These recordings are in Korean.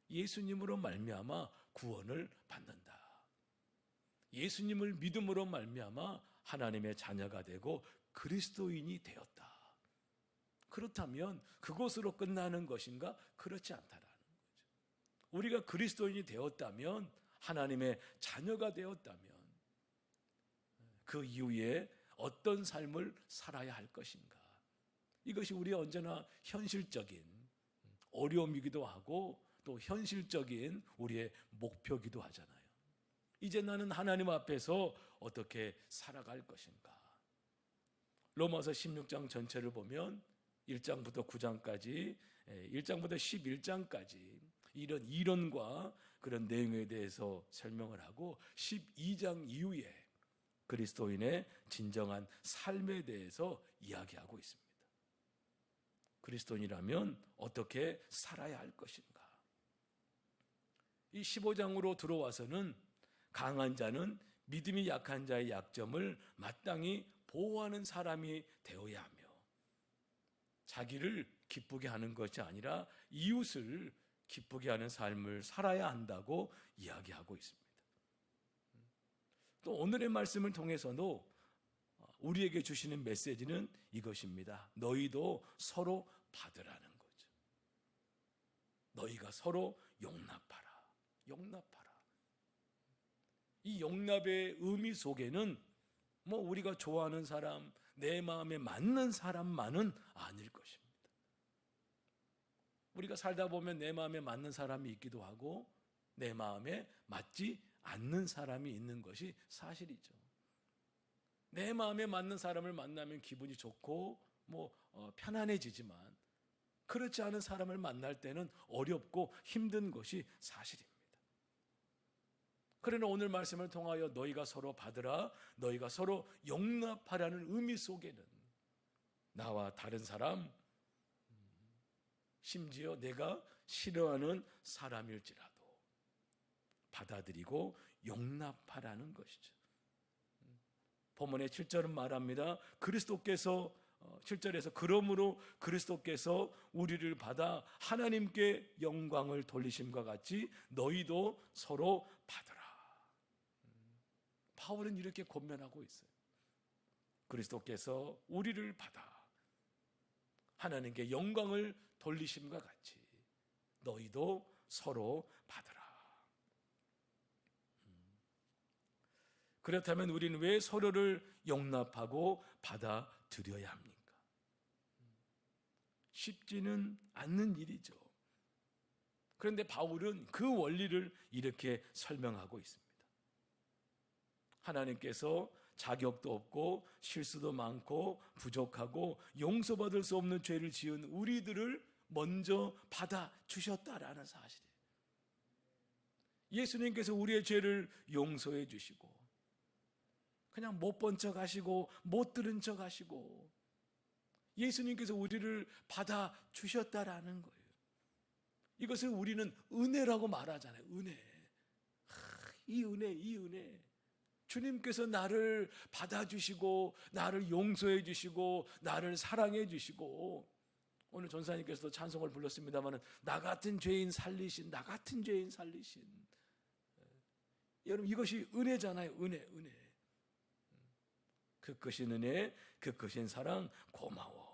예수님으로 말미암아 구원을 받는다. 예수님을 믿음으로 말미암아 하나님의 자녀가 되고 그리스도인이 되었다. 그렇다면 그것으로 끝나는 것인가? 그렇지 않다라는 거죠. 우리가 그리스도인이 되었다면, 하나님의 자녀가 되었다면 그 이후에 어떤 삶을 살아야 할 것인가? 이것이 우리 언제나 현실적인 어려움이기도 하고 또 현실적인 우리의 목표이기도 하잖아요. 이제 나는 하나님 앞에서 어떻게 살아갈 것인가? 로마서 16장 전체를 보면 1장부터 9장까지, 1장부터 11장까지 이런 이론과 그런 내용에 대해서 설명을 하고 12장 이후에 그리스도인의 진정한 삶에 대해서 이야기하고 있습니다. 그리스도인이라면 어떻게 살아야 할 것인가? 이 15장으로 들어와서는 강한 자는 믿음이 약한 자의 약점을 마땅히 보호하는 사람이 되어야 하며, 자기를 기쁘게 하는 것이 아니라 이웃을 기쁘게 하는 삶을 살아야 한다고 이야기하고 있습니다. 또 오늘의 말씀을 통해서도 우리에게 주시는 메시지는 이것입니다. 너희도 서로 받으라는 거죠. 너희가 서로 용납하라. 용납하라. 이 용납의 의미 속에는 우리가 좋아하는 사람, 내 마음에 맞는 사람만은 아닐 것입니다. 우리가 살다 보면 내 마음에 맞는 사람이 있기도 하고 내 마음에 맞지 않는 사람이 있는 것이 사실이죠. 내 마음에 맞는 사람을 만나면 기분이 좋고 편안해지지만, 그렇지 않은 사람을 만날 때는 어렵고 힘든 것이 사실입니다. 그러나 오늘 말씀을 통하여 너희가 서로 받으라, 너희가 서로 용납하라는 의미 속에는 나와 다른 사람, 심지어 내가 싫어하는 사람일지라도 받아들이고 용납하라는 것이죠. 본문의 7절은 말합니다. 그리스도께서 7절에서 그러므로 그리스도께서 우리를 받아 하나님께 영광을 돌리심과 같이 너희도 서로 받으라. 바울은 이렇게 권면하고 있어요. 그리스도께서 우리를 받아 하나님께 영광을 돌리심과 같이 너희도 서로 받으라. 그렇다면 우리는 왜 서로를 용납하고 받아들여야 합니까? 쉽지는 않는 일이죠. 그런데 바울은 그 원리를 이렇게 설명하고 있습니다. 하나님께서 자격도 없고 실수도 많고 부족하고 용서받을 수 없는 죄를 지은 우리들을 먼저 받아주셨다라는 사실이에요. 예수님께서 우리의 죄를 용서해 주시고 그냥 못 본 척 하시고 못 들은 척 하시고 예수님께서 우리를 받아주셨다라는 거예요. 이것을 우리는 은혜라고 말하잖아요. 은혜. 이 은혜. 주님께서 나를 받아주시고 나를 용서해 주시고 나를 사랑해 주시고, 오늘 전사님께서도 찬송을 불렀습니다만 나 같은 죄인 살리신, 나 같은 죄인 살리신. 여러분, 이것이 은혜잖아요. 은혜. 그 크신 은혜, 그 크신 사랑 고마워.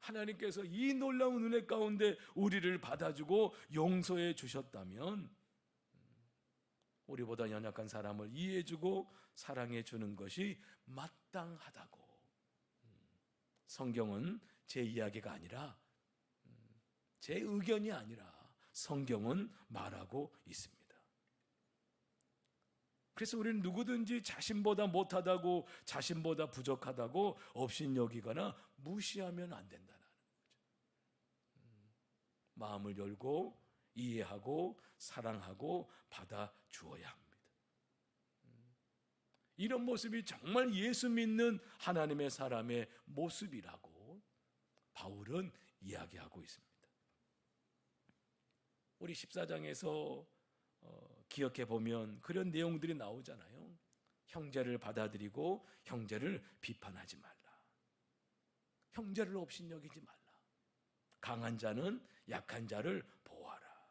하나님께서 이 놀라운 은혜 가운데 우리를 받아주고 용서해 주셨다면 우리보다 연약한 사람을 이해해주고 사랑해주는 것이 마땅하다고, 성경은 제 이야기가 아니라, 제 의견이 아니라 성경은 말하고 있습니다. 그래서 우리는 누구든지 자신보다 못하다고, 자신보다 부족하다고 업신여기거나 무시하면 안 된다는 거죠. 마음을 열고 이해하고 사랑하고 받아주어야 합니다. 이런 모습이 정말 예수 믿는 하나님의 사람의 모습이라고 바울은 이야기하고 있습니다. 우리 14장에서 기억해 보면 그런 내용들이 나오잖아요. 형제를 받아들이고 형제를 비판하지 말라. 형제를 업신여기지 말라. 강한 자는 약한 자를 보호하라.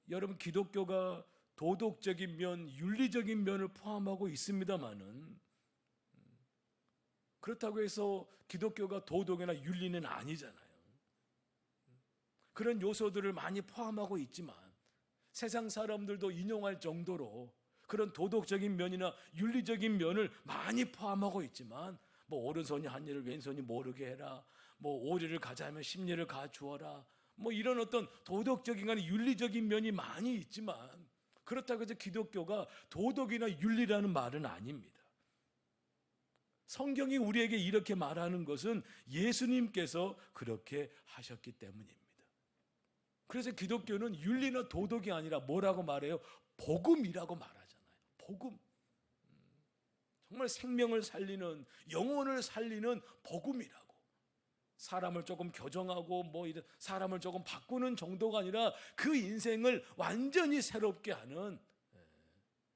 여러분 기독교가 도덕적인 면, 윤리적인 면을 포함하고 있습니다만은 그렇다고 해서 기독교가 도덕이나 윤리는 아니잖아요. 그런 요소들을 많이 포함하고 있지만 세상 사람들도 인용할 정도로 그런 도덕적인 면이나 윤리적인 면을 많이 포함하고 있지만 뭐 오른손이 한 일을 왼손이 모르게 해라, 뭐 오리를 가자면 십리를 가주어라, 뭐 이런 어떤 도덕적인 간에 윤리적인 면이 많이 있지만 그렇다고 해서 기독교가 도덕이나 윤리라는 말은 아닙니다. 성경이 우리에게 이렇게 말하는 것은 예수님께서 그렇게 하셨기 때문입니다. 그래서 기독교는 윤리나 도덕이 아니라 뭐라고 말해요? 복음이라고 말하잖아요. 복음. 정말 생명을 살리는, 영혼을 살리는 복음이라고. 사람을 조금 교정하고 뭐 이런 사람을 조금 바꾸는 정도가 아니라 그 인생을 완전히 새롭게 하는,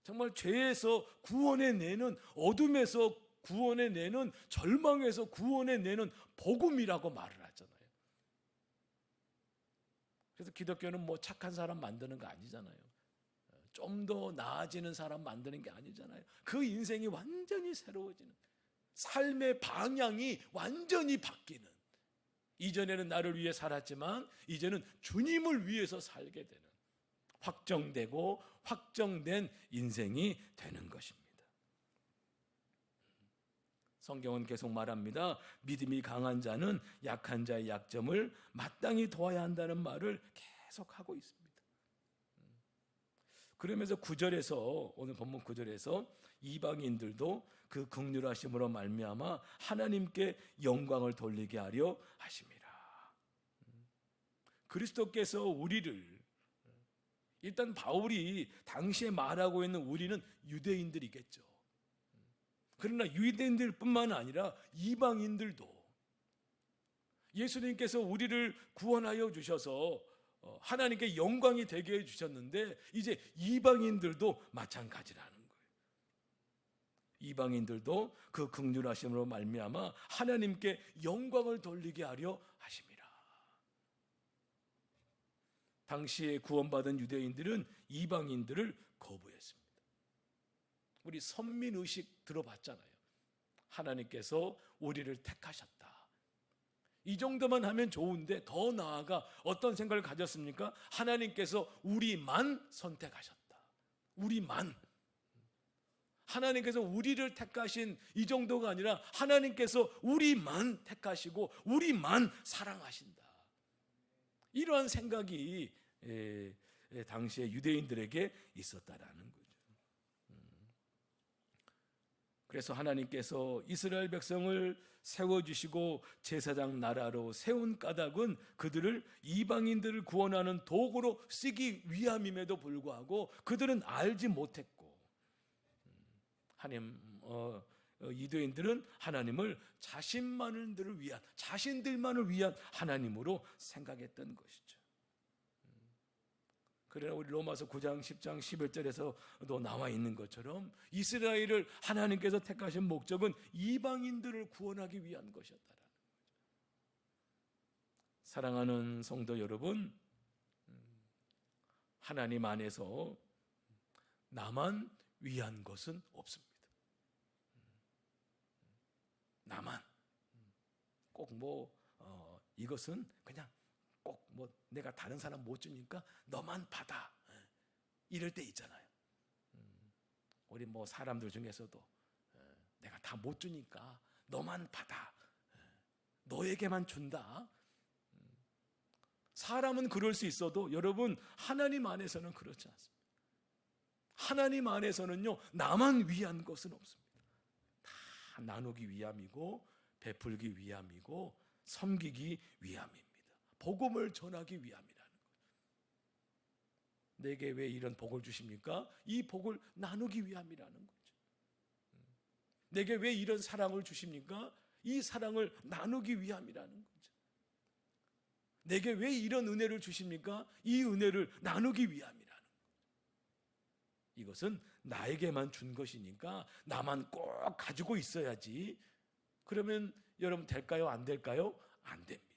정말 죄에서 구원해 내는, 어둠에서 구원해 내는, 절망에서 구원해 내는 복음이라고 말을 하잖아요. 그래서 기독교는 뭐 착한 사람 만드는 거 아니잖아요. 좀 더 나아지는 사람 만드는 게 아니잖아요. 그 인생이 완전히 새로워지는, 삶의 방향이 완전히 바뀌는, 이전에는 나를 위해 살았지만 이제는 주님을 위해서 살게 되는, 확정되고 확정된 인생이 되는 것입니다. 성경은 계속 말합니다. 믿음이 강한 자는 약한 자의 약점을 마땅히 도와야 한다는 말을 계속하고 있습니다. 그러면서 9절에서, 오늘 본문 9절에서 이방인들도 그 긍휼하심으로 말미암아 하나님께 영광을 돌리게 하려 하심이라. 그리스도께서 우리를, 일단 바울이 당시에 말하고 있는 우리는 유대인들이겠죠. 그러나 유대인들뿐만 아니라 이방인들도 예수님께서 우리를 구원하여 주셔서 하나님께 영광이 되게 해주셨는데 이제 이방인들도 마찬가지라는 거예요. 이방인들도 그 긍휼하심으로 말미암아 하나님께 영광을 돌리게 하려 하심이라. 당시에 구원받은 유대인들은 이방인들을 거부했습니다. 우리 선민의식 들어봤잖아요. 하나님께서 우리를 택하셨다. 이 정도만 하면 좋은데 더 나아가 어떤 생각을 가졌습니까? 하나님께서 우리만 선택하셨다. 우리만. 하나님께서 우리를 택하신 이 정도가 아니라 하나님께서 우리만 택하시고 우리만 사랑하신다. 이러한 생각이 당시에 유대인들에게 있었다라는 거죠. 그래서 하나님께서 이스라엘 백성을 세워주시고 제사장 나라로 세운 까닭은 그들을, 이방인들을 구원하는 도구로 쓰기 위함임에도 불구하고 그들은 알지 못했고, 유대인들은 하나님을 자신만을 위한, 자신들만을 위한 하나님으로 생각했던 것이죠. 그러나 우리 로마서 9장 10장 11절에서도 나와 있는 것처럼 이스라엘을 하나님께서 택하신 목적은 이방인들을 구원하기 위한 것이었다라는 거죠. 사랑하는 성도 여러분, 하나님 안에서 나만 위한 것은 없습니다. 나만 꼭 이것은 그냥 꼭 내가 다른 사람 못 주니까 너만 받아, 이럴 때 있잖아요. 우리 사람들 중에서도 내가 다 못 주니까 너만 받아, 너에게만 준다. 사람은 그럴 수 있어도 여러분, 하나님 안에서는 그렇지 않습니다. 하나님 안에서는요, 나만 위한 것은 없습니다. 다 나누기 위함이고 베풀기 위함이고 섬기기 위함입니다. 복음을 전하기 위함이라는 거예요. 내게 왜 이런 복을 주십니까? 이 복을 나누기 위함이라는 거죠. 내게 왜 이런 사랑을 주십니까? 이 사랑을 나누기 위함이라는 거죠. 내게 왜 이런 은혜를 주십니까? 이 은혜를 나누기 위함이라는 거죠. 이것은 나에게만 준 것이니까 나만 꼭 가지고 있어야지. 그러면 여러분 될까요? 안 될까요? 안 됩니다.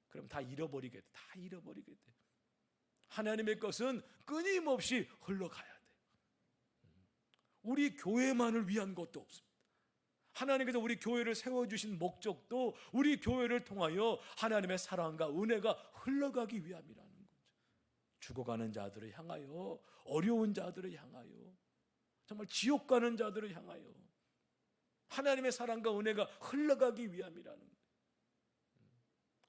그럼 다 잃어버리게 돼. 하나님의 것은 끊임없이 흘러가야 돼요. 우리 교회만을 위한 것도 없습니다. 하나님께서 우리 교회를 세워주신 목적도 우리 교회를 통하여 하나님의 사랑과 은혜가 흘러가기 위함이라는 거죠. 죽어가는 자들을 향하여, 어려운 자들을 향하여, 정말 지옥 가는 자들을 향하여 하나님의 사랑과 은혜가 흘러가기 위함이라는 거예요.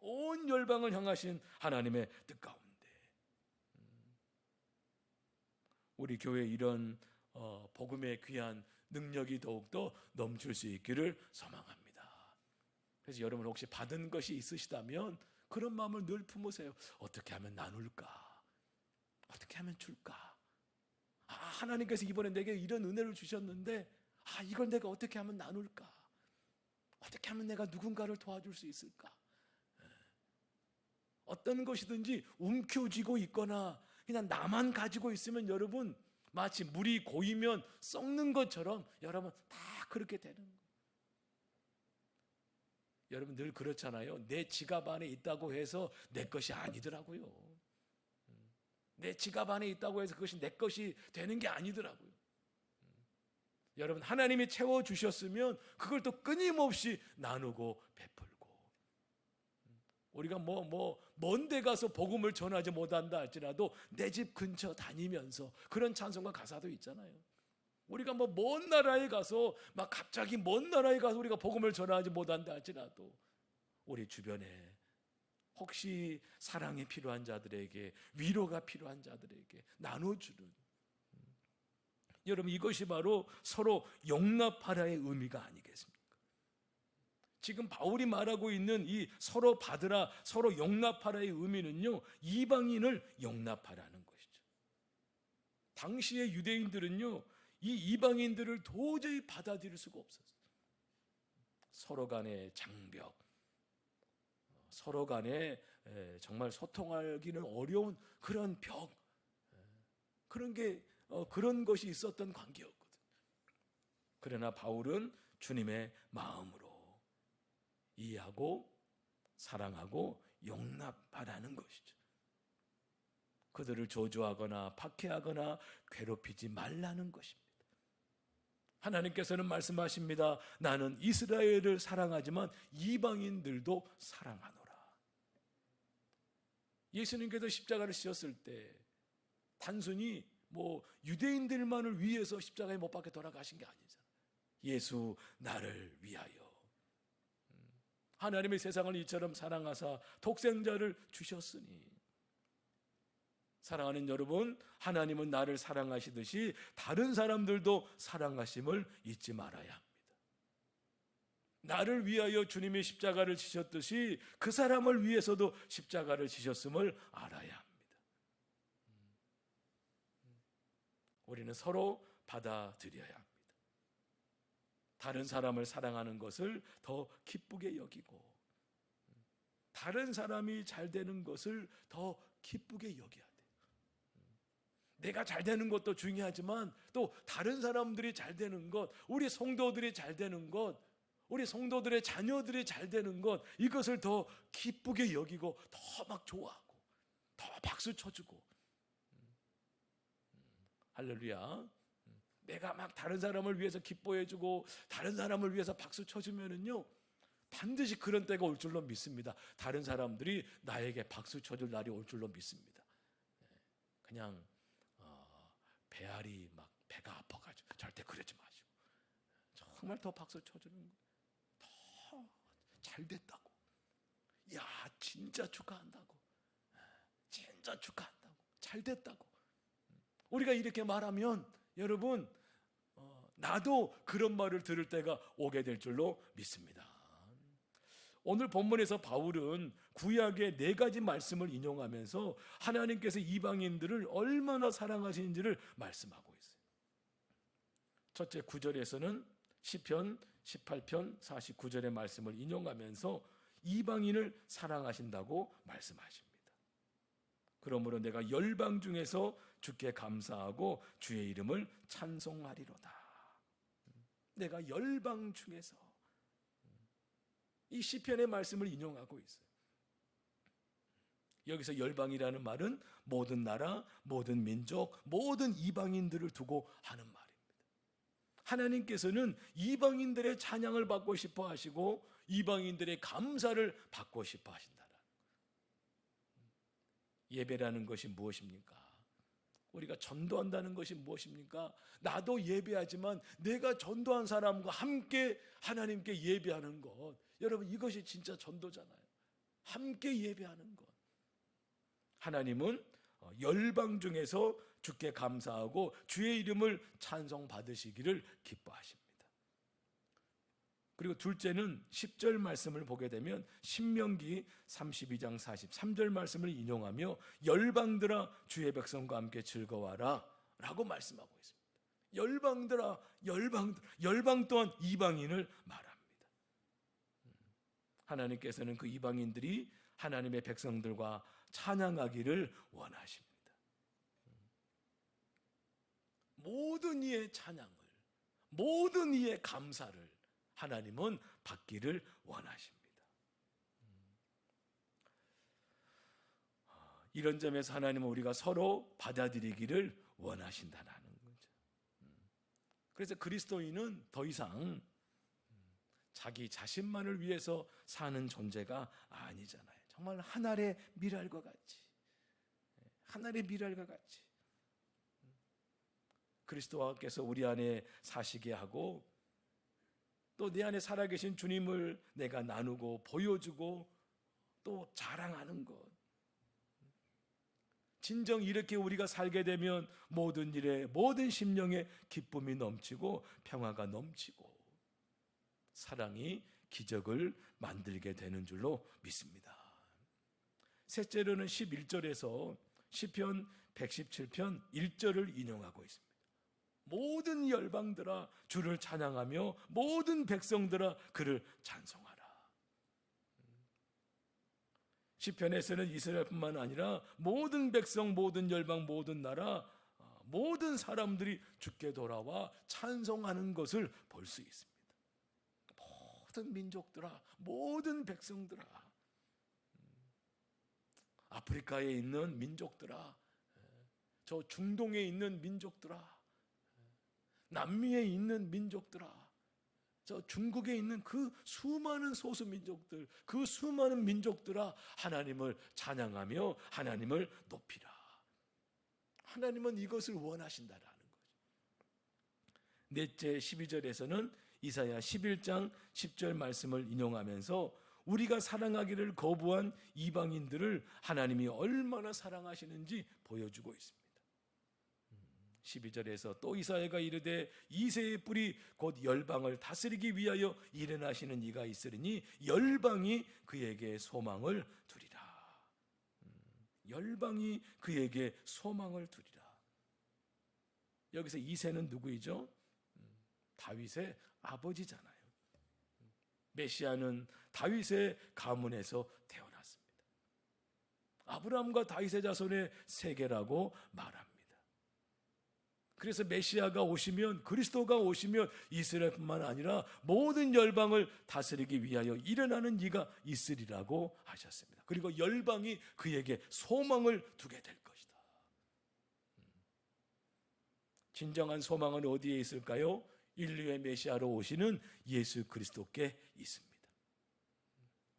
온 열방을 향하신 하나님의 뜻 가운데 우리 교회에 이런 복음의 귀한 능력이 더욱더 넘칠 수 있기를 소망합니다. 그래서 여러분 혹시 받은 것이 있으시다면 그런 마음을 늘 품으세요. 어떻게 하면 나눌까? 어떻게 하면 줄까? 하나님께서 이번에 내게 이런 은혜를 주셨는데 이걸 내가 어떻게 하면 나눌까? 어떻게 하면 내가 누군가를 도와줄 수 있을까? 어떤 것이든지 움켜쥐고 있거나 그냥 나만 가지고 있으면 여러분 마치 물이 고이면 썩는 것처럼 여러분 다 그렇게 되는 거예요. 여러분 늘 그렇잖아요. 내 지갑 안에 있다고 해서 내 것이 아니더라고요. 내 지갑 안에 있다고 해서 그것이 내 것이 되는 게 아니더라고요. 여러분 하나님이 채워주셨으면 그걸 또 끊임없이 나누고 베풀고 우리가 먼 데 가서 복음을 전하지 못한다 할지라도 내 집 근처 다니면서 그런 찬송가 가사도 있잖아요. 우리가 먼 나라에 가서 갑자기 먼 나라에 가서 우리가 복음을 전하지 못한다 할지라도 우리 주변에 혹시 사랑이 필요한 자들에게 위로가 필요한 자들에게 나눠주는 여러분 이것이 바로 서로 용납하라의 의미가 아니겠습니까? 지금 바울이 말하고 있는 이 서로 받으라, 서로 용납하라의 의미는요, 이방인을 용납하라는 것이죠. 당시의 유대인들은요, 이 이방인들을 도저히 받아들일 수가 없었어요. 서로 간의 장벽, 서로 간에 정말 소통하기는 어려운 그런 벽, 그런 것이 있었던 관계였거든요. 그러나 바울은 주님의 마음으로 이해하고 사랑하고 용납하라는 것이죠. 그들을 저주하거나 박해하거나 괴롭히지 말라는 것입니다. 하나님께서는 말씀하십니다. 나는 이스라엘을 사랑하지만 이방인들도 사랑하노라. 예수님께서 십자가를 지셨을 때 단순히 유대인들만을 위해서 십자가에 못 박혀 돌아가신 게 아니잖아요. 예수 나를 위하여 하나님의 세상을 이처럼 사랑하사 독생자를 주셨으니 사랑하는 여러분, 하나님은 나를 사랑하시듯이 다른 사람들도 사랑하심을 잊지 말아야 합니다. 나를 위하여 주님이 십자가를 지셨듯이 그 사람을 위해서도 십자가를 지셨음을 알아야 합니다. 우리는 서로 받아들여야 합니다. 다른 사람을 사랑하는 것을 더 기쁘게 여기고 다른 사람이 잘 되는 것을 더 기쁘게 여겨야 돼요. 내가 잘 되는 것도 중요하지만 또 다른 사람들이 잘 되는 것, 우리 성도들이 잘 되는 것, 우리 성도들의 자녀들이 잘 되는 것, 이것을 더 기쁘게 여기고 더 막 좋아하고 더 박수 쳐주고 할렐루야. 내가 막 다른 사람을 위해서 기뻐해주고 다른 사람을 위해서 박수 쳐주면은요 반드시 그런 때가 올 줄로 믿습니다. 다른 사람들이 나에게 박수 쳐줄 날이 올 줄로 믿습니다. 그냥 배알이 막 배가 아파가지고 절대 그러지 마시고 정말 더 박수 쳐주는 거예요. 더 잘됐다고, 야 진짜 축하한다고, 진짜 축하한다고, 잘됐다고 우리가 이렇게 말하면 여러분 나도 그런 말을 들을 때가 오게 될 줄로 믿습니다. 오늘 본문에서 바울은 구약의 4가지 말씀을 인용하면서 하나님께서 이방인들을 얼마나 사랑하시는지를 말씀하고 있어요. 첫째 9절에서는 시편 18편 49절의 말씀을 인용하면서 이방인을 사랑하신다고 말씀하십니다. 그러므로 내가 열방 중에서 주께 감사하고 주의 이름을 찬송하리로다. 내가 열방 중에서 이 시편의 말씀을 인용하고 있어요. 여기서 열방이라는 말은 모든 나라, 모든 민족, 모든 이방인들을 두고 하는 말입니다. 하나님께서는 이방인들의 찬양을 받고 싶어 하시고 이방인들의 감사를 받고 싶어 하신다. 예배라는 것이 무엇입니까? 우리가 전도한다는 것이 무엇입니까? 나도 예배하지만 내가 전도한 사람과 함께 하나님께 예배하는 것. 여러분, 이것이 진짜 전도잖아요. 함께 예배하는 것. 하나님은 열방 중에서 주께 감사하고 주의 이름을 찬송 받으시기를 기뻐하십니다. 그리고 둘째는 10절 말씀을 보게 되면 신명기 32장 43절 말씀을 인용하며 열방들아 주의 백성과 함께 즐거워하라 라고 말씀하고 있습니다. 열방들아, 열방 또한 이방인을 말합니다. 하나님께서는 그 이방인들이 하나님의 백성들과 찬양하기를 원하십니다. 모든 이의 찬양을, 모든 이의 감사를 하나님은 받기를 원하십니다. 이런 점에서 하나님은 우리가 서로 받아들이기를 원하신다는 거죠. 그래서 그리스도인은 더 이상 자기 자신만을 위해서 사는 존재가 아니잖아요. 정말 하늘의 미랄과 같이, 하늘의 미랄과 같이 그리스도께서 우리 안에 사시게 하고 또 내 안에 살아계신 주님을 내가 나누고 보여주고 또 자랑하는 것. 진정 이렇게 우리가 살게 되면 모든 일에, 모든 심령에 기쁨이 넘치고 평화가 넘치고 사랑이 기적을 만들게 되는 줄로 믿습니다. 셋째로는 11절에서 시편 117편 1절을 인용하고 있습니다. 모든 열방들아 주를 찬양하며 모든 백성들아 그를 찬송하라. 시편에서는 이스라엘뿐만 아니라 모든 백성, 모든 열방, 모든 나라, 모든 사람들이 주께 돌아와 찬송하는 것을 볼 수 있습니다. 모든 민족들아, 모든 백성들아, 아프리카에 있는 민족들아, 저 중동에 있는 민족들아, 남미에 있는 민족들아, 저 중국에 있는 그 수많은 소수 민족들, 그 수많은 민족들아, 하나님을 찬양하며 하나님을 높이라. 하나님은 이것을 원하신다라는 거죠. 넷째 12절에서는 이사야 11장 10절 말씀을 인용하면서 우리가 사랑하기를 거부한 이방인들을 하나님이 얼마나 사랑하시는지 보여주고 있습니다. 12절에서 또 이사야가 이르되 이새의 뿔이 곧 열방을 다스리기 위하여 일어나시는 이가 있으리니 열방이 그에게 소망을 두리라. 열방이 그에게 소망을 두리라. 여기서 이새는 누구이죠? 다윗의 아버지잖아요. 메시아는 다윗의 가문에서 태어났습니다. 아브라함과 다윗의 자손의 세계라고 말합니다. 그래서 메시아가 오시면, 그리스도가 오시면 이스라엘뿐만 아니라 모든 열방을 다스리기 위하여 일어나는 이가 있으리라고 하셨습니다. 그리고 열방이 그에게 소망을 두게 될 것이다. 진정한 소망은 어디에 있을까요? 인류의 메시아로 오시는 예수 그리스도께 있습니다.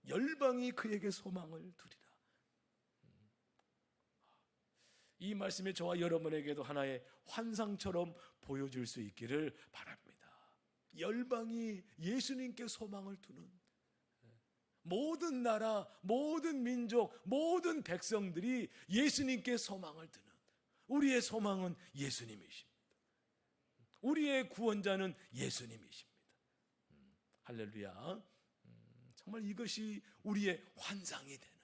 열방이 그에게 소망을 두리라. 이 말씀이 저와 여러분에게도 하나의 환상처럼 보여줄 수 있기를 바랍니다. 열방이 예수님께 소망을 두는, 모든 나라, 모든 민족, 모든 백성들이 예수님께 소망을 두는, 우리의 소망은 예수님이십니다. 우리의 구원자는 예수님이십니다. 할렐루야. 정말 이것이 우리의 환상이 되는,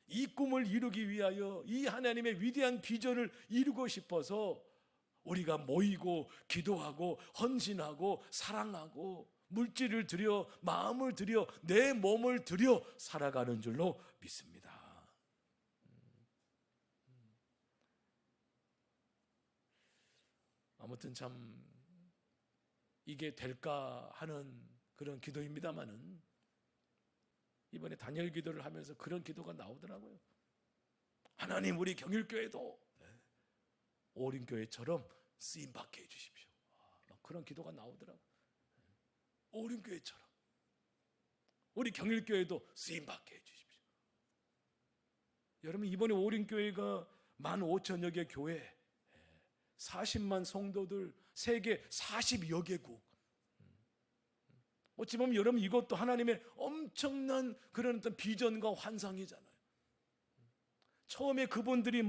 이 꿈을 이루기 위하여 이 하나님의 위대한 비전을 이루고 싶어서 우리가 모이고 기도하고 헌신하고 사랑하고 물질을 들여, 마음을 들여, 내 몸을 들여 살아가는 줄로 믿습니다. 아무튼 참 이게 될까 하는 그런 기도입니다마는 이번에 단열 기도를 하면서 그런 기도가 나오더라고요. 하나님, 우리 경일교회도 오림교회처럼 쓰임받게 해주십시오. 그런 기도가 나오더라고요. 오림교회처럼 우리 경일교회도 쓰임받게 해주십시오. 여러분, 이번에 오림교회가 15,000여 개 교회, 40만 성도들, 세계 40여 개국. 어찌 보면 여러분, 이것도 하나님의 엄청난 그런 어떤 비전과 환상이잖아요. 처음에 그분들이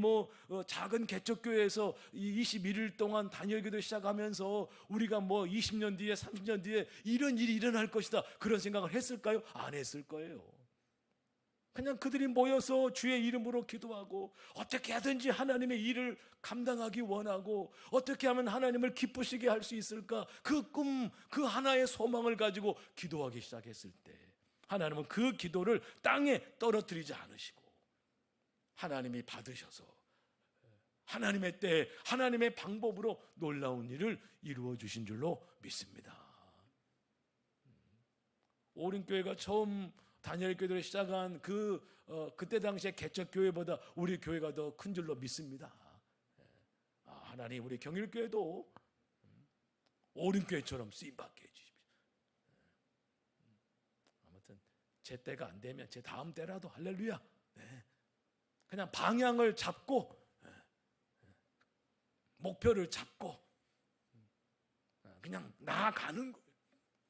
작은 개척교회에서 21일 동안 단열기도 시작하면서 우리가 20년 뒤에 30년 뒤에 이런 일이 일어날 것이다, 그런 생각을 했을까요? 안 했을 거예요. 그냥 그들이 모여서 주의 이름으로 기도하고 어떻게 하든지 하나님의 일을 감당하기 원하고 어떻게 하면 하나님을 기쁘시게 할 수 있을까, 그 꿈, 그 하나의 소망을 가지고 기도하기 시작했을 때 하나님은 그 기도를 땅에 떨어뜨리지 않으시고 하나님이 받으셔서 하나님의 때에 하나님의 방법으로 놀라운 일을 이루어 주신 줄로 믿습니다. 오림교회가 처음 단열교회를 시작한 그때 당시에 개척교회보다 우리 교회가 더 큰 줄로 믿습니다. 하나님, 우리 경일교회도 오림교회처럼 쓰임받게 해주십시오. 아무튼 제 때가 안 되면 제 다음 때라도 할렐루야, 그냥 방향을 잡고 목표를 잡고 그냥 나아가는 거예요.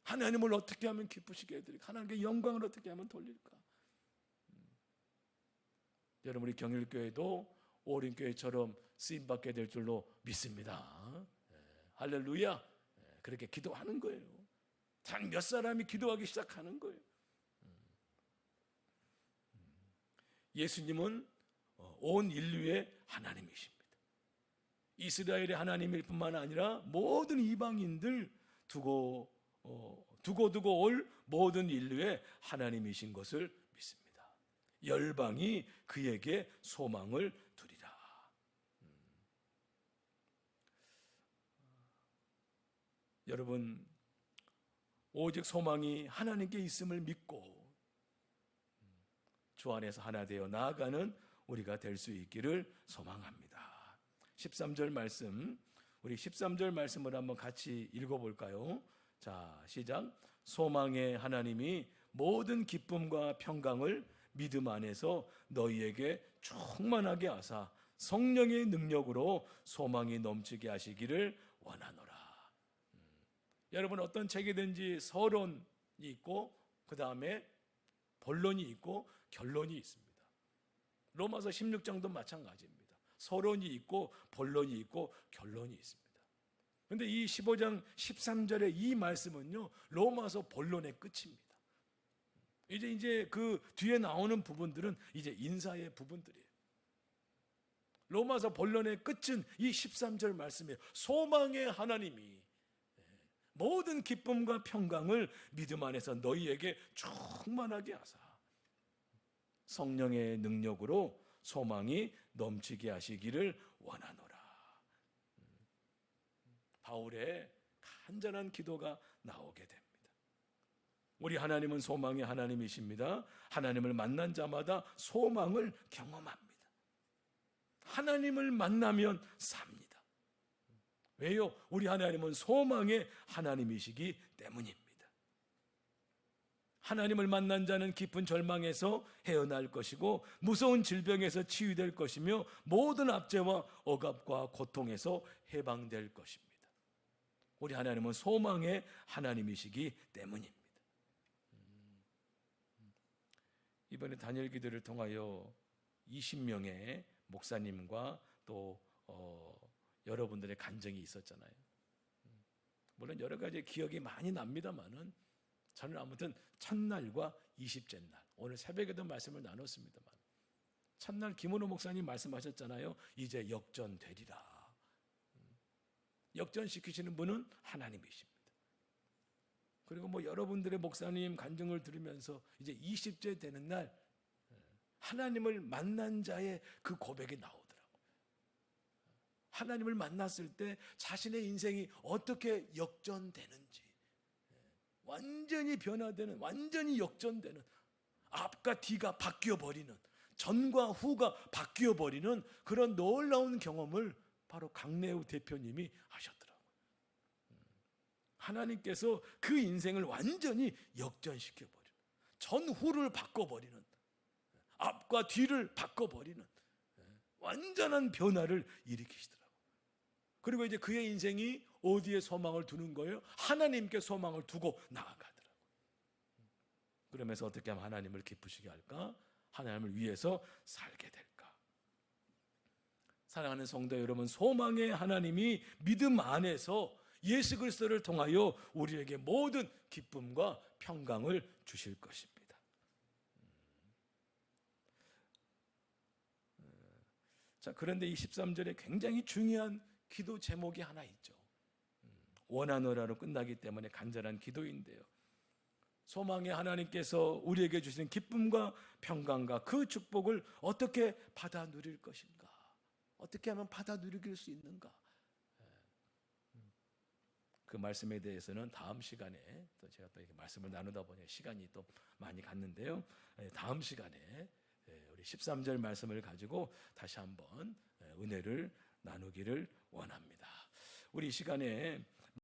하나님을 어떻게 하면 기쁘시게 해드릴까? 하나님께 영광을 어떻게 하면 돌릴까? 여러분, 우리 경일교회도 오림교회처럼 쓰임받게 될 줄로 믿습니다. 할렐루야. 그렇게 기도하는 거예요. 단 몇 사람이 기도하기 시작하는 거예요. 예수님은 온 인류의 하나님이십니다. 이스라엘의 하나님일 뿐만 아니라 모든 이방인들 두고 올 모든 인류의 하나님이신 것을 믿습니다. 열방이 그에게 소망을 두리라. 여러분, 오직 소망이 하나님께 있음을 믿고 주 안에서 하나 되어 나아가는 우리가 될 수 있기를 소망합니다. 13절 말씀, 우리 13절 말씀을 한번 같이 읽어볼까요? 자, 시작. 소망의 하나님이 모든 기쁨과 평강을 믿음 안에서 너희에게 충만하게 하사 성령의 능력으로 소망이 넘치게 하시기를 원하노라. 여러분, 어떤 책이든지 서론이 있고 그 다음에 본론이 있고 결론이 있습니다. 로마서 16장도 마찬가지입니다. 서론이 있고 본론이 있고 결론이 있습니다. 그런데 이 15장 13절의 이 말씀은요, 로마서 본론의 끝입니다. 이제 그 뒤에 나오는 부분들은 이제 인사의 부분들이에요. 로마서 본론의 끝은 이 13절 말씀이에요. 소망의 하나님이 모든 기쁨과 평강을 믿음 안에서 너희에게 충만하게 하사 성령의 능력으로 소망이 넘치게 하시기를 원하노라. 바울의 간절한 기도가 나오게 됩니다. 우리 하나님은 소망의 하나님이십니다. 하나님을 만난 자마다 소망을 경험합니다. 하나님을 만나면 삽니다. 왜요? 우리 하나님은 소망의 하나님이시기 때문입니다. 하나님을 만난 자는 깊은 절망에서 헤어날 것이고 무서운 질병에서 치유될 것이며 모든 압제와 억압과 고통에서 해방될 것입니다. 우리 하나님은 소망의 하나님이시기 때문입니다. 이번에 단열 기도를 통하여 20명의 목사님과 또 여러분들의 간증이 있었잖아요. 물론 여러 가지 기억이 많이 납니다만은 저는 아무튼 첫날과 20째 날, 오늘 새벽에도 말씀을 나눴습니다만, 첫날 김은호 목사님 말씀하셨잖아요. 이제 역전되리라. 역전시키시는 분은 하나님이십니다. 그리고 여러분들의 목사님 간증을 들으면서 이제 20째 되는 날 하나님을 만난 자의 그 고백이 나오더라고요. 하나님을 만났을 때 자신의 인생이 어떻게 역전되는지, 완전히 변화되는, 완전히 역전되는, 앞과 뒤가 바뀌어 버리는, 전과 후가 바뀌어 버리는 그런 놀라운 경험을 바로 강래우 대표님이 하셨더라고요. 하나님께서 그 인생을 완전히 역전시켜 버리는, 전후를 바꿔 버리는, 앞과 뒤를 바꿔 버리는 완전한 변화를 일으키시더라고요. 그리고 이제 그의 인생이 어디에 소망을 두는 거예요? 하나님께 소망을 두고 나아가더라고요. 그러면서 어떻게 하면 하나님을 기쁘시게 할까? 하나님을 위해서 살게 될까? 사랑하는 성도 여러분, 소망의 하나님이 믿음 안에서 예수 그리스도를 통하여 우리에게 모든 기쁨과 평강을 주실 것입니다. 자, 그런데 이 13절에 굉장히 중요한 기도 제목이 하나 있죠. 원하노라로 끝나기 때문에 간절한 기도인데요. 소망의 하나님께서 우리에게 주시는 기쁨과 평강과 그 축복을 어떻게 받아 누릴 것인가? 어떻게 하면 받아 누릴 수 있는가? 그 말씀에 대해서는 다음 시간에 또 제가 또 이렇게 말씀을 나누다 보니 시간이 또 많이 갔는데요. 다음 시간에 우리 13절 말씀을 가지고 다시 한번 은혜를 나누기를 원합니다. 우리 이 시간에